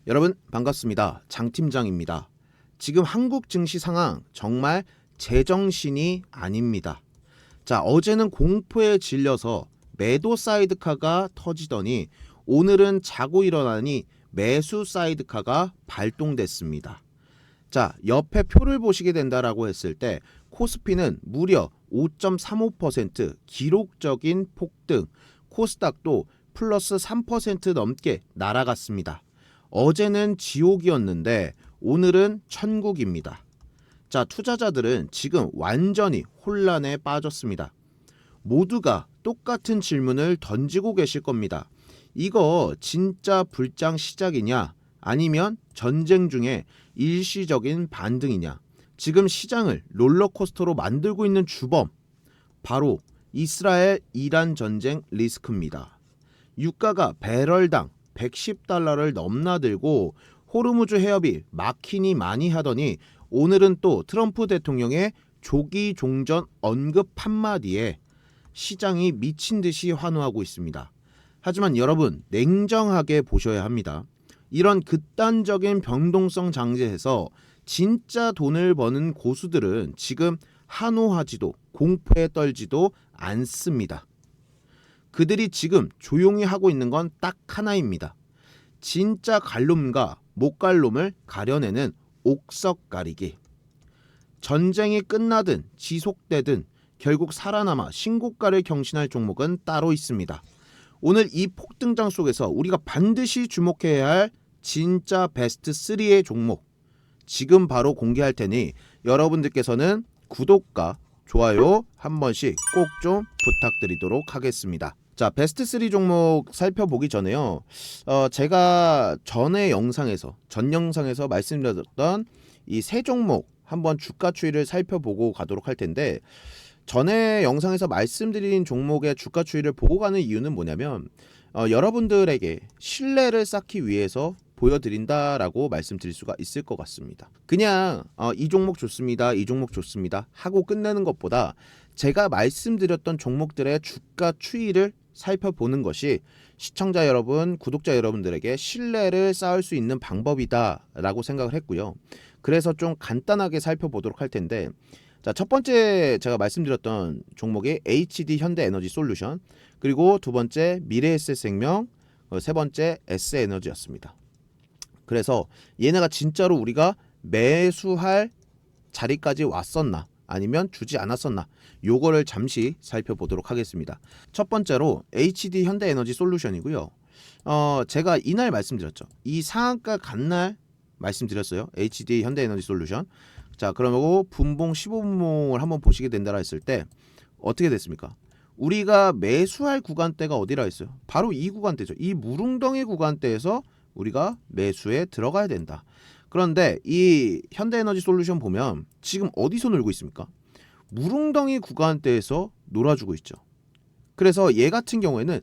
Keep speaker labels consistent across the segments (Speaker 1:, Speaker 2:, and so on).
Speaker 1: 여러분 반갑습니다. 장 팀장입니다. 지금 한국 증시 상황 정말 제정신이 아닙니다. 자, 어제는 공포에 질려서 매도 사이드카가 터지더니 오늘은 자고 일어나니 매수 사이드카가 발동됐습니다. 자, 옆에 표를 보시게 된다라고 했을 때 코스피는 무려 5.35% 기록적인 폭등, 코스닥도 플러스 3% 넘게 날아갔습니다. 어제는 지옥이었는데 오늘은 천국입니다. 자, 투자자들은 지금 완전히 혼란에 빠졌습니다. 모두가 똑같은 질문을 던지고 계실 겁니다. 이거 진짜 불장 시작이냐? 아니면 전쟁 중에 일시적인 반등이냐? 지금 시장을 롤러코스터로 만들고 있는 주범, 바로 이스라엘 이란 전쟁 리스크입니다. 유가가 배럴당 110달러를 넘나들고 호르무즈 해협이 막히니 많이 하더니 오늘은 또 트럼프 대통령의 조기 종전 언급 한마디에 시장이 미친 듯이 환호하고 있습니다. 하지만 여러분, 냉정하게 보셔야 합니다. 이런 극단적인 변동성 장세에서 진짜 돈을 버는 고수들은 지금 한호하지도 공포에 떨지도 않습니다. 그들이 지금 조용히 하고 있는 건 딱 하나입니다. 진짜 갈놈과 못갈놈을 가려내는 옥석 가리기. 전쟁이 끝나든 지속되든 결국 살아남아 신고가를 경신할 종목은 따로 있습니다. 오늘 이 폭등장 속에서 우리가 반드시 주목해야 할 진짜 베스트 3의 종목 지금 바로 공개할 테니 여러분들께서는 구독과 좋아요 한 번씩 꼭 좀 부탁드리도록 하겠습니다. 자, 베스트 3 종목 살펴보기 전에요. 제가 전 영상에서 말씀드렸던 이 세 종목 한번 주가 추이를 살펴보고 가도록 할 텐데, 전에 영상에서 말씀드린 종목의 주가 추이를 보고 가는 이유는 뭐냐면 여러분들에게 신뢰를 쌓기 위해서 보여드린다라고 말씀드릴 수가 있을 것 같습니다. 그냥 이 종목 좋습니다, 이 종목 좋습니다 하고 끝내는 것보다 제가 말씀드렸던 종목들의 주가 추이를 살펴보는 것이 시청자 여러분, 구독자 여러분들에게 신뢰를 쌓을 수 있는 방법이다라고 생각을 했고요. 그래서 좀 간단하게 살펴보도록 할 텐데, 자, 첫 번째 제가 말씀드렸던 종목이 HD 현대에너지솔루션, 그리고 두 번째 미래에셋생명, 세 번째 S에너지였습니다. 그래서 얘네가 진짜로 우리가 매수할 자리까지 왔었나 아니면 주지 않았었나, 요거를 잠시 살펴보도록 하겠습니다. 첫 번째로 HD 현대에너지솔루션이고요. 제가 이날 말씀드렸죠. 이 상한가 간 날 말씀드렸어요. HD 현대에너지솔루션. 자, 그러면 분봉 15분봉을 한번 보시게 된다라 했을 때 어떻게 됐습니까? 우리가 매수할 구간대가 어디라 했어요? 바로 이 구간대죠. 이 무릉덩이 구간대에서 우리가 매수에 들어가야 된다. 그런데 이 현대에너지솔루션 보면 지금 어디서 놀고 있습니까? 무릉덩이 구간대에서 놀아주고 있죠. 그래서 얘 같은 경우에는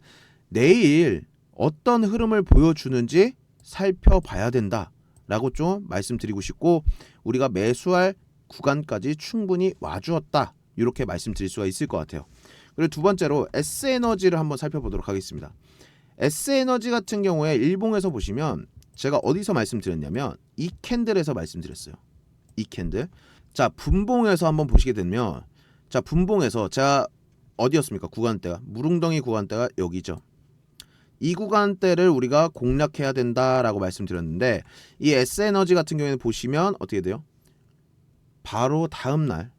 Speaker 1: 내일 어떤 흐름을 보여주는지 살펴봐야 된다라고 좀 말씀드리고 싶고, 우리가 매수할 구간까지 충분히 와주었다, 이렇게 말씀드릴 수가 있을 것 같아요. 그리고 두 번째로 S에너지를 한번 살펴보도록 하겠습니다. S에너지 같은 경우에 일봉에서 보시면 제가 어디서 말씀드렸냐면 이 캔들에서 말씀드렸어요. 이 캔들. 자, 분봉에서 한번 보시게 되면, 자, 분봉에서 제가 어디였습니까? 구간대가 무릉덩이 구간대가 여기죠. 이 구간대를 우리가 공략해야 된다라고 말씀드렸는데, 이 S에너지 같은 경우에는 보시면 어떻게 돼요? 바로 다음날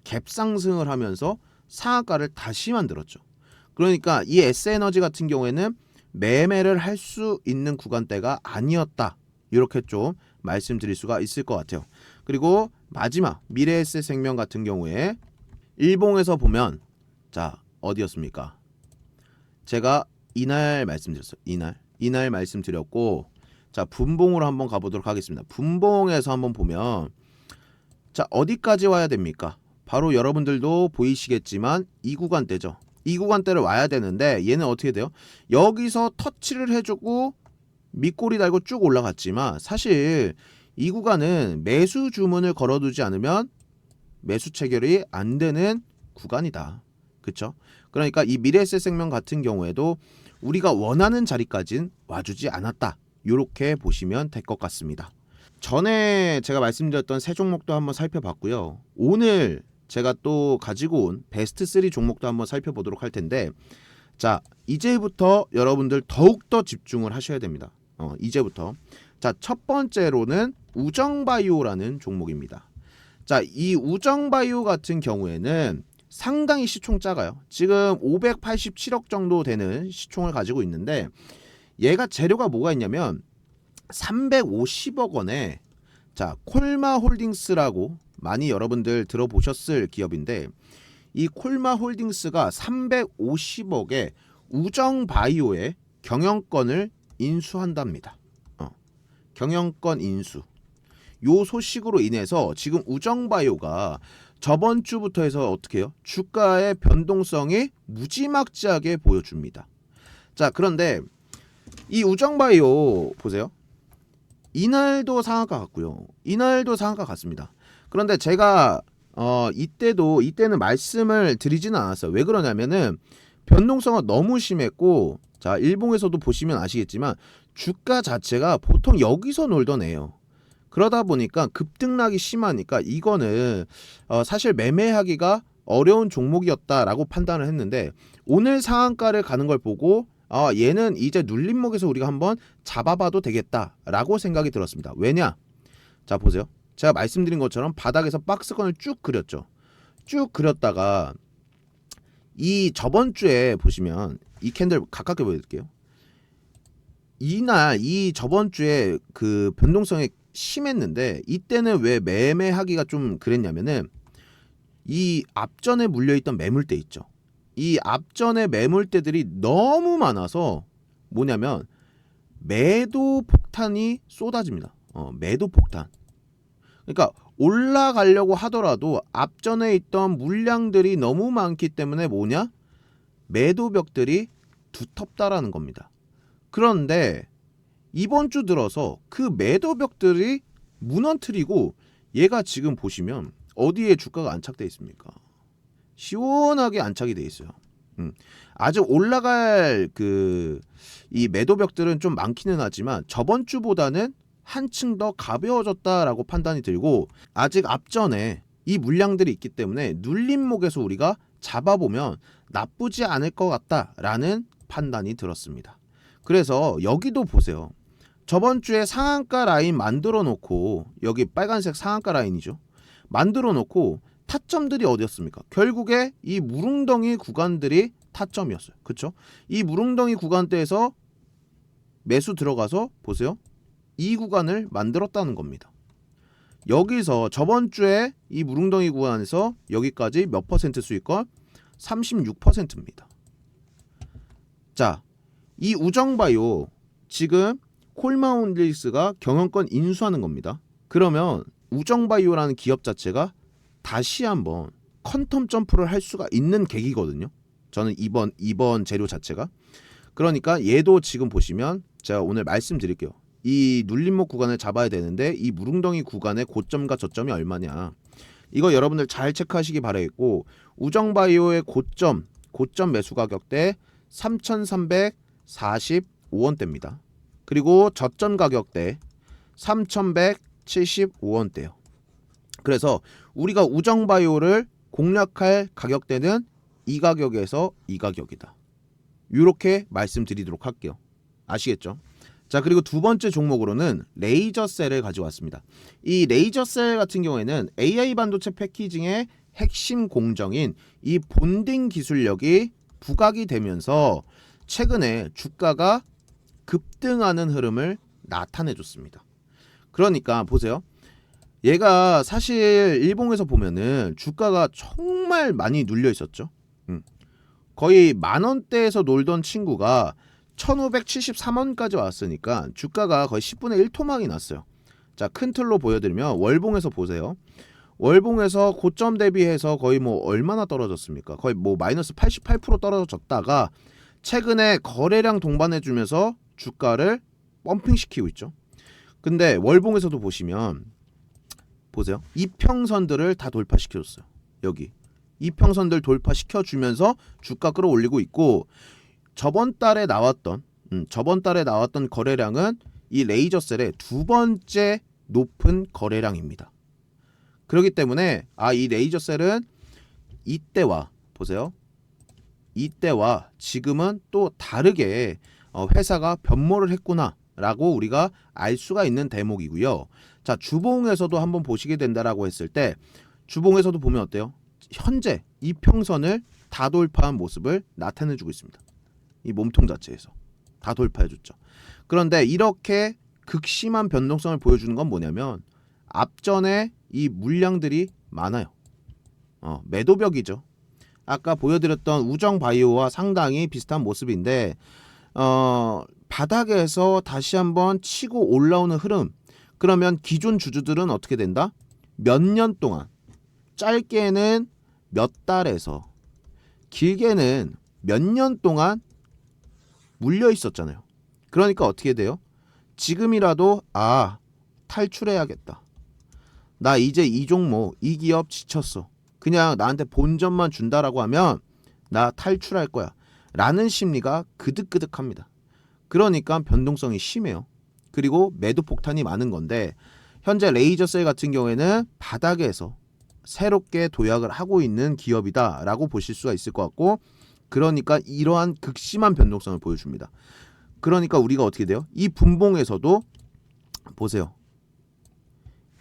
Speaker 1: 갭상승을 하면서 상한가를 다시 만들었죠. 그러니까 이 S에너지 같은 경우에는 매매를 할 수 있는 구간대가 아니었다, 이렇게 좀 말씀드릴 수가 있을 것 같아요. 그리고 마지막 미래에셋생명 같은 경우에 일봉에서 보면, 자, 어디였습니까? 제가 이날 말씀드렸어요. 이날 말씀드렸고, 자, 분봉으로 한번 가보도록 하겠습니다. 분봉에서 한번 보면, 자, 어디까지 와야 됩니까? 바로 여러분들도 보이시겠지만 이 구간대죠. 이 구간대를 와야 되는데 얘는 어떻게 돼요? 여기서 터치를 해주고 밑꼬리 달고 쭉 올라갔지만 사실 이 구간은 매수 주문을 걸어두지 않으면 매수 체결이 안 되는 구간이다. 그쵸? 그러니까 이 미래에셋생명 같은 경우에도 우리가 원하는 자리까지는 와주지 않았다, 이렇게 보시면 될 것 같습니다. 전에 제가 말씀드렸던 세 종목도 한번 살펴봤고요. 오늘 제가 또 가지고 온 베스트 3 종목도 한번 살펴보도록 할 텐데, 자, 이제부터 여러분들 더욱더 집중을 하셔야 됩니다. 이제부터. 자, 첫 번째로는 우정바이오라는 종목입니다. 자, 이 우정바이오 같은 경우에는 상당히 시총 작아요. 지금 587억 정도 되는 시총을 가지고 있는데, 얘가 재료가 뭐가 있냐면 350억 원에, 자, 콜마홀딩스라고 많이 여러분들 들어보셨을 기업인데, 이 콜마홀딩스가 350억에 우정바이오의 경영권을 인수한답니다. 경영권 인수. 요 소식으로 인해서 지금 우정바이오가 저번 주부터 해서 어떻게 해요? 주가의 변동성이 무지막지하게 보여줍니다. 자, 그런데 이 우정바이오 보세요. 이날도 상한가 같고요. 이날도 상한가 같습니다. 그런데 제가 이때는 말씀을 드리지는 않았어요. 왜 그러냐면은 변동성은 너무 심했고, 자, 일봉에서도 보시면 아시겠지만 주가 자체가 보통 여기서 놀던 애예요. 그러다 보니까 급등락이 심하니까 이거는 사실 매매하기가 어려운 종목이었다라고 판단을 했는데, 오늘 상한가를 가는 걸 보고 얘는 이제 눌림목에서 우리가 한번 잡아봐도 되겠다라고 생각이 들었습니다. 왜냐? 자, 보세요. 제가 말씀드린 것처럼 바닥에서 박스권을 쭉 그렸죠. 쭉 그렸다가 이 저번 주에 보시면 이 캔들 가깝게 보여드릴게요. 이 저번 주에 그 변동성이 심했는데, 이때는 왜 매매하기가 좀 그랬냐면은 이 앞전에 물려있던 매물대 있죠. 이 앞전에 매물대들이 너무 많아서 뭐냐면 매도 폭탄이 쏟아집니다. 매도 폭탄. 그러니까 올라가려고 하더라도 앞전에 있던 물량들이 너무 많기 때문에 뭐냐? 매도벽들이 두텁다라는 겁니다. 그런데 이번 주 들어서 그 매도벽들이 무너뜨리고 얘가 지금 보시면 어디에 주가가 안착되어 있습니까? 시원하게 안착이 되어 있어요. 아직 올라갈 이 매도벽들은 좀 많기는 하지만 저번 주보다는 한층 더 가벼워졌다라고 판단이 들고, 아직 앞전에 이 물량들이 있기 때문에 눌림목에서 우리가 잡아보면 나쁘지 않을 것 같다라는 판단이 들었습니다. 그래서 여기도 보세요. 저번 주에 상한가 라인 만들어 놓고, 여기 빨간색 상한가 라인이죠. 만들어 놓고 타점들이 어디였습니까? 결국에 이 무릉덩이 구간들이 타점이었어요. 그쵸? 이 무릉덩이 구간대에서 매수 들어가서 보세요. 이 구간을 만들었다는 겁니다. 여기서 저번 주에 이 무릉덩이 구간에서 여기까지 몇 퍼센트 수익권? 36%입니다. 자, 이 우정바이오 지금 콜마홀딩스가 경영권 인수하는 겁니다. 그러면 우정바이오라는 기업 자체가 다시 한번 퀀텀 점프를 할 수가 있는 계기거든요. 저는 이번 재료 자체가. 그러니까 얘도 지금 보시면 제가 오늘 말씀드릴게요. 이 눌림목 구간을 잡아야 되는데 이 무릉덩이 구간의 고점과 저점이 얼마냐. 이거 여러분들 잘 체크하시기 바라겠고, 우정바이오의 고점 매수 가격대 3,345원대입니다. 그리고 저점 가격대 3,175원대요. 그래서 우리가 우정바이오를 공략할 가격대는 이 가격에서 이 가격이다. 이렇게 말씀드리도록 할게요. 아시겠죠? 자, 그리고 두 번째 종목으로는 레이저셀을 가져왔습니다. 이 레이저셀 같은 경우에는 AI 반도체 패키징의 핵심 공정인 이 본딩 기술력이 부각이 되면서 최근에 주가가 급등하는 흐름을 나타내줬습니다. 그러니까 보세요. 얘가 사실 일봉에서 보면은 주가가 정말 많이 눌려 있었죠. 거의 만원대에서 놀던 친구가 1573원까지 왔으니까 주가가 거의 10분의 1 토막이 났어요. 자, 큰 틀로 보여드리면 월봉에서 보세요. 월봉에서 고점 대비해서 거의 뭐 얼마나 떨어졌습니까? 거의 뭐 마이너스 88% 떨어졌다가 최근에 거래량 동반해주면서 주가를 펌핑시키고 있죠. 근데 월봉에서도 보시면 보세요. 이평선들을 다 돌파시켜줬어요. 여기 이평선들 돌파시켜주면서 주가 끌어올리고 있고, 저번 달에 나왔던 거래량은 이 레이저셀의 두 번째 높은 거래량입니다. 그렇기 때문에 이 레이저셀은 이때와 보세요. 이때와 지금은 또 다르게 회사가 변모를 했구나라고 우리가 알 수가 있는 대목이고요. 자, 주봉에서도 한번 보시게 된다라고 했을 때 주봉에서도 보면 어때요? 현재 이평선을 다 돌파한 모습을 나타내주고 있습니다. 이 몸통 자체에서 다 돌파해줬죠. 그런데 이렇게 극심한 변동성을 보여주는 건 뭐냐면 앞전에 이 물량들이 많아요. 매도벽이죠. 아까 보여드렸던 우정바이오와 상당히 비슷한 모습인데 바닥에서 다시 한번 치고 올라오는 흐름. 그러면 기존 주주들은 어떻게 된다? 몇 년 동안, 짧게는 몇 달에서 길게는 몇 년 동안 물려 있었잖아요. 그러니까 어떻게 돼요? 지금이라도 탈출해야겠다. 나 이제 이 종목, 이 기업 지쳤어. 그냥 나한테 본전만 준다라고 하면 나 탈출할 거야. 라는 심리가 그득그득합니다. 그러니까 변동성이 심해요. 그리고 매도 폭탄이 많은 건데 현재 레이저셀 같은 경우에는 바닥에서 새롭게 도약을 하고 있는 기업이다라고 보실 수가 있을 것 같고 그러니까 이러한 극심한 변동성을 보여줍니다. 그러니까 우리가 어떻게 돼요? 이 분봉에서도 보세요.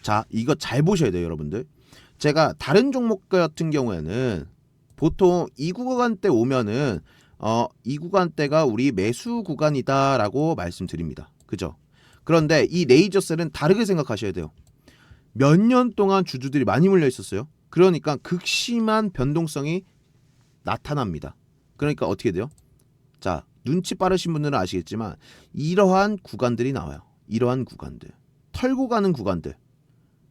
Speaker 1: 자, 이거 잘 보셔야 돼요, 여러분들. 제가 다른 종목 같은 경우에는 보통 이 구간대 오면은 이 구간대가 우리 매수 구간이다라고 말씀드립니다. 그죠? 그런데 이 레이저셀은 다르게 생각하셔야 돼요. 몇 년 동안 주주들이 많이 물려 있었어요. 그러니까 극심한 변동성이 나타납니다. 그러니까 어떻게 돼요? 자, 눈치 빠르신 분들은 아시겠지만 이러한 구간들이 나와요. 이러한 구간들. 털고 가는 구간들.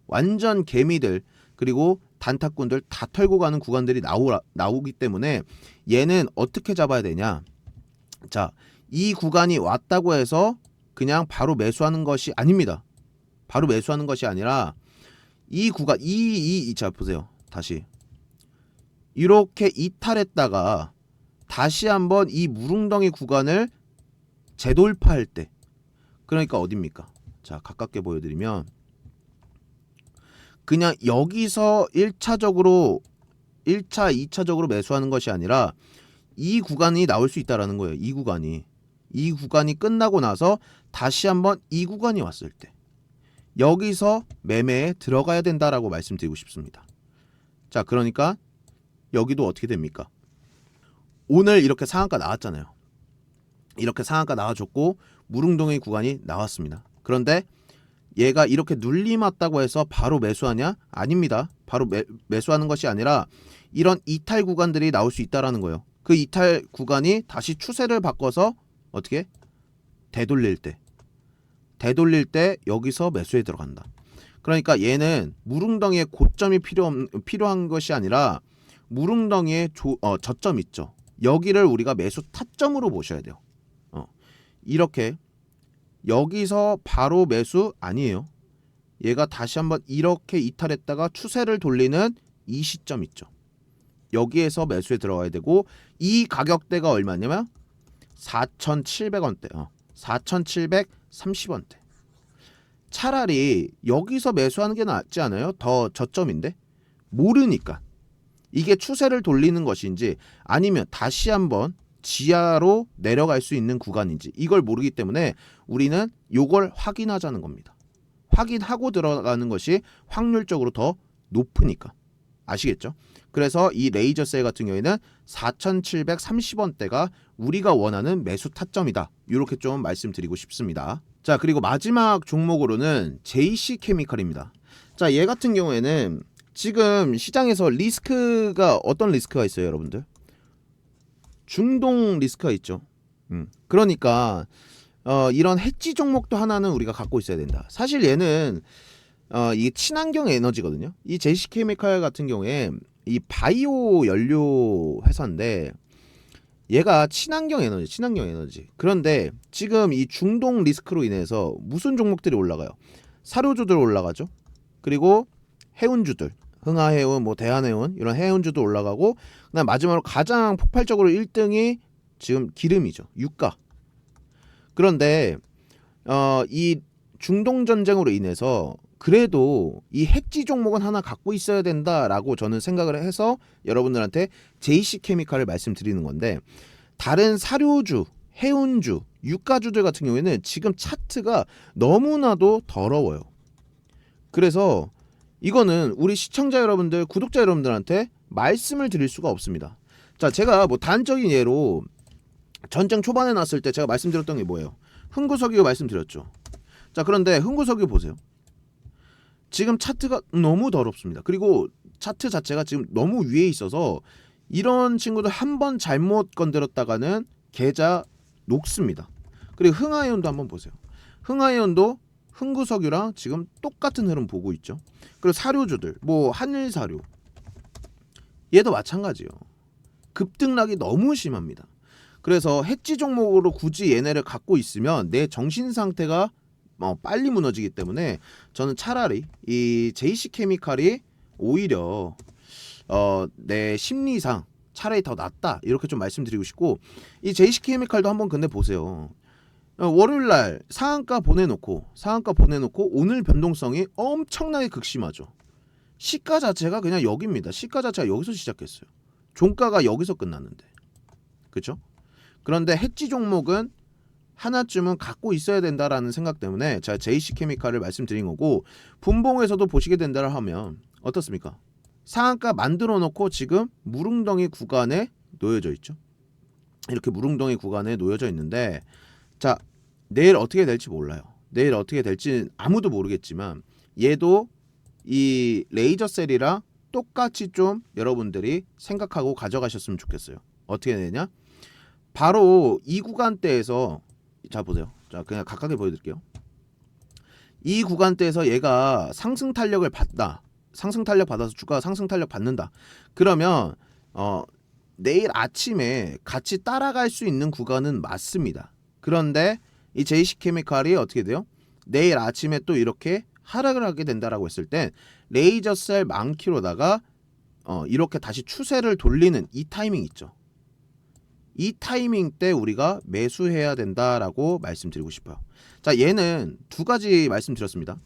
Speaker 1: 완전 개미들 그리고 단타꾼들 다 털고 가는 구간들이 나오기 때문에 얘는 어떻게 잡아야 되냐? 자, 이 구간이 왔다고 해서 그냥 바로 매수하는 것이 아닙니다. 바로 매수하는 것이 아니라 이 구간 자 보세요. 다시 이렇게 이탈했다가 다시 한번 이 무릉덩이 구간을 재돌파할 때 그러니까 어딥니까? 자, 가깝게 보여드리면 그냥 여기서 1차, 2차적으로 매수하는 것이 아니라 이 구간이 나올 수 있다라는 거예요. 이 구간이 끝나고 나서 다시 한번 이 구간이 왔을 때 여기서 매매에 들어가야 된다라고 말씀드리고 싶습니다. 자, 그러니까 여기도 어떻게 됩니까? 오늘 이렇게 상한가 나왔잖아요. 이렇게 상한가 나와줬고 무릉동의 구간이 나왔습니다. 그런데 얘가 이렇게 눌림 왔다고 해서 바로 매수하냐? 아닙니다. 바로 매수하는 것이 아니라 이런 이탈 구간들이 나올 수 있다라는 거예요. 그 이탈 구간이 다시 추세를 바꿔서 어떻게? 되돌릴 때 여기서 매수에 들어간다. 그러니까 얘는 무릉덩이의 고점이 필요한 것이 아니라 무릉덩이의 저점 있죠. 여기를 우리가 매수 타점으로 보셔야 돼요. 이렇게 여기서 바로 매수 아니에요. 얘가 다시 한번 이렇게 이탈했다가 추세를 돌리는 이 시점 있죠. 여기에서 매수에 들어가야 되고 이 가격대가 얼마냐면 4,700원대 4,730원대 차라리 여기서 매수하는 게 낫지 않아요? 더 저점인데 모르니까 이게 추세를 돌리는 것인지 아니면 다시 한번 지하로 내려갈 수 있는 구간인지 이걸 모르기 때문에 우리는 이걸 확인하자는 겁니다. 확인하고 들어가는 것이 확률적으로 더 높으니까 아시겠죠? 그래서 이 레이저셀 같은 경우에는 4,730원대가 우리가 원하는 매수 타점이다. 이렇게 좀 말씀드리고 싶습니다. 자, 그리고 마지막 종목으로는 JC케미칼입니다. 자, 얘 같은 경우에는 지금 시장에서 리스크가 어떤 리스크가 있어요, 여러분들? 중동 리스크가 있죠. 그러니까 이런 해지 종목도 하나는 우리가 갖고 있어야 된다. 사실 얘는 이게 친환경 에너지거든요. 이 JC케미칼 같은 경우에 이 바이오 연료 회사인데 얘가 친환경 에너지. 그런데 지금 이 중동 리스크로 인해서 무슨 종목들이 올라가요? 사료주들 올라가죠. 그리고 해운주들, 흥하해운, 대한해운 이런 해운주도 올라가고 그다음 마지막으로 가장 폭발적으로 1등이 지금 기름이죠. 유가. 그런데 이 중동 전쟁으로 인해서 그래도 이 해지 종목은 하나 갖고 있어야 된다라고 저는 생각을 해서 여러분들한테 JC케미칼을 말씀드리는 건데, 다른 사료주, 해운주, 유가주들 같은 경우에는 지금 차트가 너무나도 더러워요. 그래서 이거는 우리 시청자 여러분들, 구독자 여러분들한테 말씀을 드릴 수가 없습니다. 자, 제가 뭐 단적인 예로 전쟁 초반에 났을 때 제가 말씀드렸던 게 뭐예요? 흥구석유 말씀드렸죠. 자, 그런데 흥구석유 보세요. 지금 차트가 너무 더럽습니다. 그리고 차트 자체가 지금 너무 위에 있어서 이런 친구들 한번 잘못 건드렸다가는 계좌 녹습니다. 그리고 흥하이온도 한번 보세요. 흥하이온도 흥구석유랑 지금 똑같은 흐름 보고 있죠. 그리고 사료주들, 뭐 한일사료, 얘도 마찬가지예요. 급등락이 너무 심합니다. 그래서 해지 종목으로 굳이 얘네를 갖고 있으면 내 정신 상태가 빨리 무너지기 때문에 저는 차라리 이 JC케미칼이 오히려 내 심리상 차라리 더 낫다, 이렇게 좀 말씀드리고 싶고, 이 JC케미칼도 한번 근데 보세요. 월요일날 상한가 보내놓고 오늘 변동성이 엄청나게 극심하죠. 시가 자체가 그냥 여기입니다. 시가 자체가 여기서 시작했어요. 종가가 여기서 끝났는데, 그렇죠? 그런데 해지 종목은 하나쯤은 갖고 있어야 된다라는 생각 때문에 제가 JC케미칼을 말씀드린 거고, 분봉에서도 보시게 된다 하면 어떻습니까? 상한가 만들어 놓고 지금 무릉덩이 구간에 놓여져 있죠. 이렇게 무릉덩이 구간에 놓여져 있는데, 자, 내일 어떻게 될지 몰라요. 내일 어떻게 될지 아무도 모르겠지만 얘도 이 레이저셀이랑 똑같이 좀 여러분들이 생각하고 가져가셨으면 좋겠어요. 어떻게 되냐? 바로 이 구간대에서, 자 보세요. 자, 그냥 가깝게 보여드릴게요. 이 구간대에서 얘가 상승 탄력을 받다. 상승 탄력 받아서 주가가 상승 탄력 받는다. 그러면 내일 아침에 같이 따라갈 수 있는 구간은 맞습니다. 그런데 이 JC케미칼이 어떻게 돼요? 내일 아침에 또 이렇게 하락을 하게 된다라고 했을 땐 레이저셀 만키로다가 이렇게 다시 추세를 돌리는 이 타이밍 있죠. 이 타이밍 때 우리가 매수해야 된다라고 말씀드리고 싶어요. 자, 얘는 두 가지 말씀드렸습니다.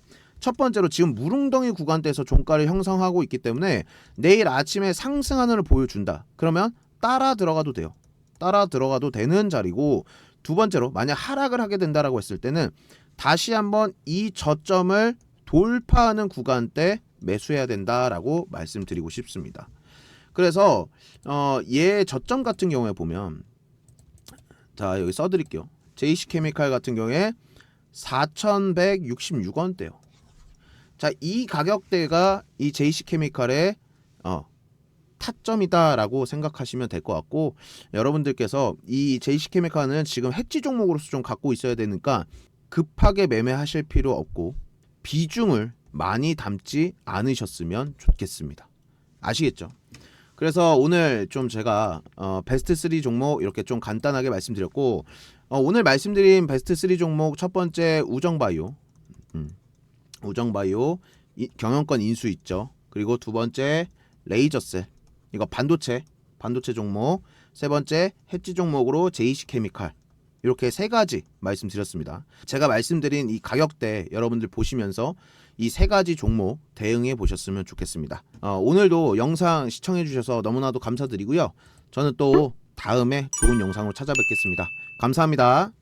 Speaker 1: 첫 번째로 지금 무릉덩이 구간대에서 종가를 형성하고 있기 때문에 내일 아침에 상승하는 을 보여준다. 그러면 따라 들어가도 돼요. 따라 들어가도 되는 자리고, 두 번째로 만약 하락을 하게 된다라고 했을 때는 다시 한번 이 저점을 돌파하는 구간대 매수해야 된다라고 말씀드리고 싶습니다. 그래서 얘 저점 같은 경우에 보면, 자 여기 써드릴게요. JC케미칼 같은 경우에 4,166원대요. 자, 이 가격대가 이 JC케미칼의 타점이다라고 생각하시면 될 것 같고, 여러분들께서 이 JC케미칼은 지금 해지 종목으로서 좀 갖고 있어야 되니까 급하게 매매하실 필요 없고 비중을 많이 담지 않으셨으면 좋겠습니다. 아시겠죠? 그래서 오늘 좀 제가 베스트 3 종목 이렇게 좀 간단하게 말씀드렸고, 오늘 말씀드린 베스트 3 종목 첫 번째 우정바이오, 우정바이오 경영권 인수 있죠. 그리고 두 번째 레이저셀, 이거 반도체 종목, 세 번째 해지 종목으로 JC케미칼, 이렇게 세 가지 말씀드렸습니다. 제가 말씀드린 이 가격대 여러분들 보시면서 이 세 가지 종목 대응해 보셨으면 좋겠습니다. 오늘도 영상 시청해 주셔서 너무나도 감사드리고요. 저는 또 다음에 좋은 영상으로 찾아뵙겠습니다. 감사합니다.